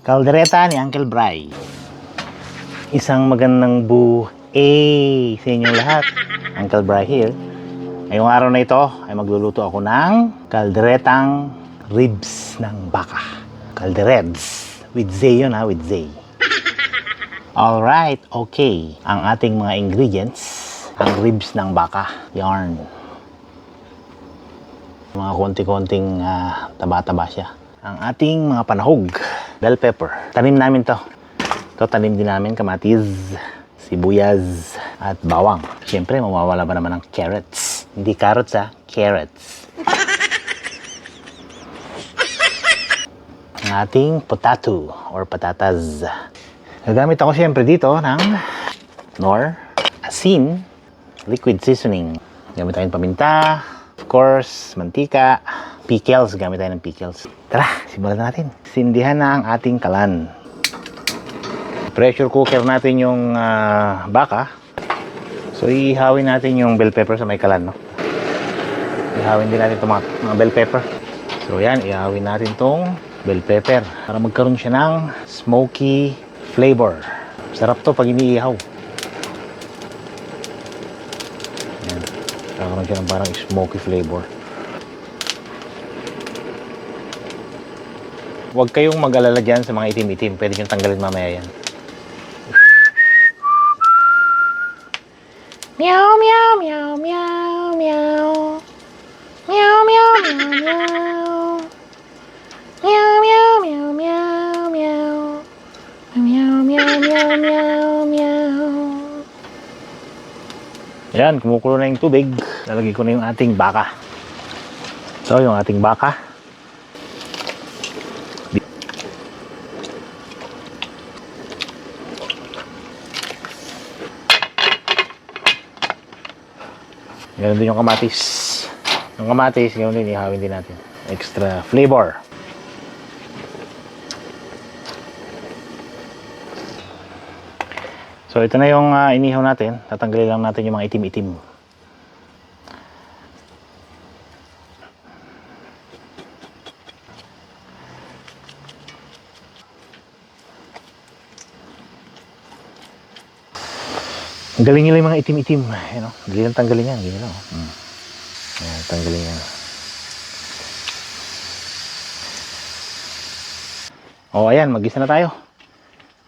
Kaldereta ni Uncle Bry. Isang magandang buhay sa inyong lahat. Uncle Bry here. Ngayong araw na ito ay magluluto ako ng kalderetang ribs ng baka. Kaldereds. With zay yun ha, with zay. Alright, okay. Ang ating mga ingredients, ang ribs ng baka. Yarn. Mga konti-konting taba-taba siya. Ang ating mga panahog, bell pepper. Tanim namin to. Ito tanim din namin kamatis, sibuyas, at bawang. Siyempre, mawawala ba naman ng carrots? Hindi carrots ha, carrots. Ang ating potato or patatas. Gagamit ako siyempre dito ng nor, asin, liquid seasoning. Gamit tayong paminta, of course, mantika, pickles. Gamit tayo ng pickles. Tara, simulan natin. Sindihan na ang ating kalan. Pressure cooker natin yung baka. So, ihawin natin yung bell pepper sa may kalan, no? Ihawin din natin itong mga bell pepper. So, yan. Ihawin natin itong bell pepper para magkaroon siya ng smoky flavor. Sarap to pag iniihaw. Yan. Magkaroon siya ng parang smoky flavor. Huwag kayong mag-alala dyan sa mga itim-itim. Pwede nyo tanggalin mamaya yan. Meow, meow, meow, meow, meow. Meow, meow, meow, meow. Meow, meow, meow, meow, meow. Meow, meow, meow, meow, meow. Yan, kumukulo na yung tubig. Lalagay ko na yung ating baka. So, yung ating baka. Ganun din yung kamatis. Yung kamatis, ganun din, ihawin din natin. Extra flavor. So, ito na yung inihaw natin. Tatanggalin lang natin yung mga itim-itim. Tanggalin nyo lang yung mga itim-itim. Ayan, hindi lang tanggalin yan. Ganyan lang. Ayan, tanggalin yan. O, ayan. Mag-isa na tayo.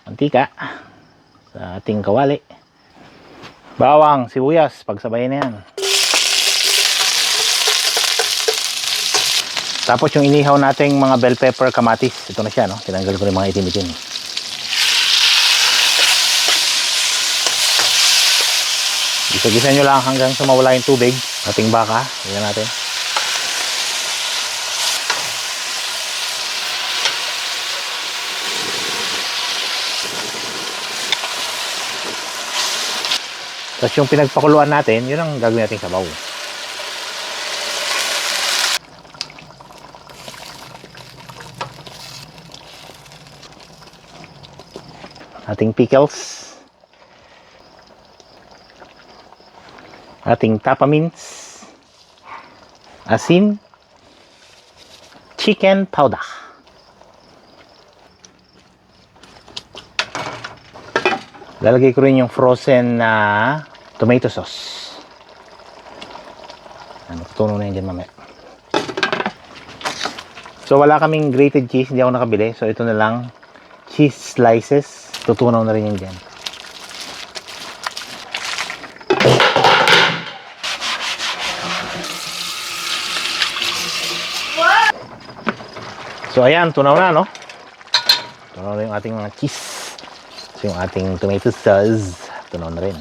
Mantika. Sa ating kawali. Bawang, sibuyas. Pagsabayin na yan. Tapos yung inihaw nating mga bell pepper, kamatis. Ito na siya, no? Tinanggal ko yung mga itim-itim. Gisa-gisa nyo lang hanggang sa mawala yung tubig. Ating baka. Tignan natin. Tapos yung pinagpakuluan natin, yun ang gagawin natin sabaw. Ating pickles. Ating tapa mince, asin, chicken powder. Lalagay ko rin yung frozen na tomato sauce. Tutuno na yan dyan mamaya. So wala kaming grated cheese, hindi ako nakabili. So ito na lang, cheese slices. Tutunaw na rin yan dyan. So ayan, tunaw na, no? Tunaw na yung ating mga cheese. So yung ating tomato sauce, tunaw na rin.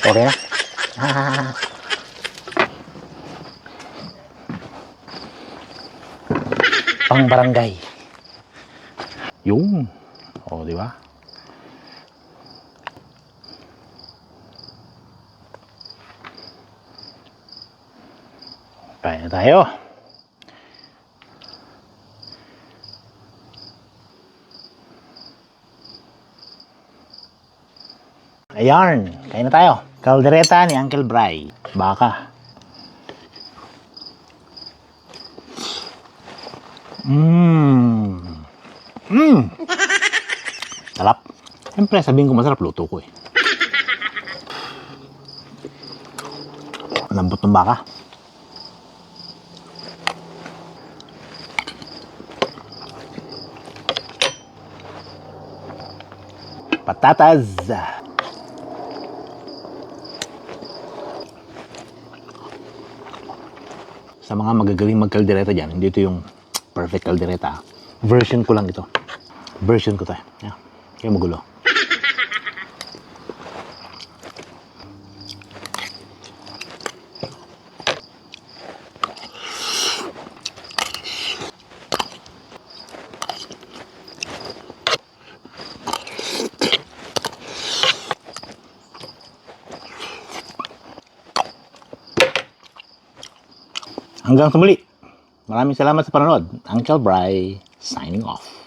Okay na? Pang barangay. Yung. O, di ba? Kain na tayo. Ayan, kain na tayo. Kaldereta ni Uncle Bry. Baka. Sarap. Siyempre, sabihin ko masarap, luto ko eh. Lambot ng baka. Patatas. Sa mga magagaling magkaldereta dyan, hindi ito yung perfect kaldereta. Version ko lang ito. Version ko tayo. Yeah. Kaya magulo. Hanggang sa muli. Maraming salamat sa panonood. Uncle Bry, signing off.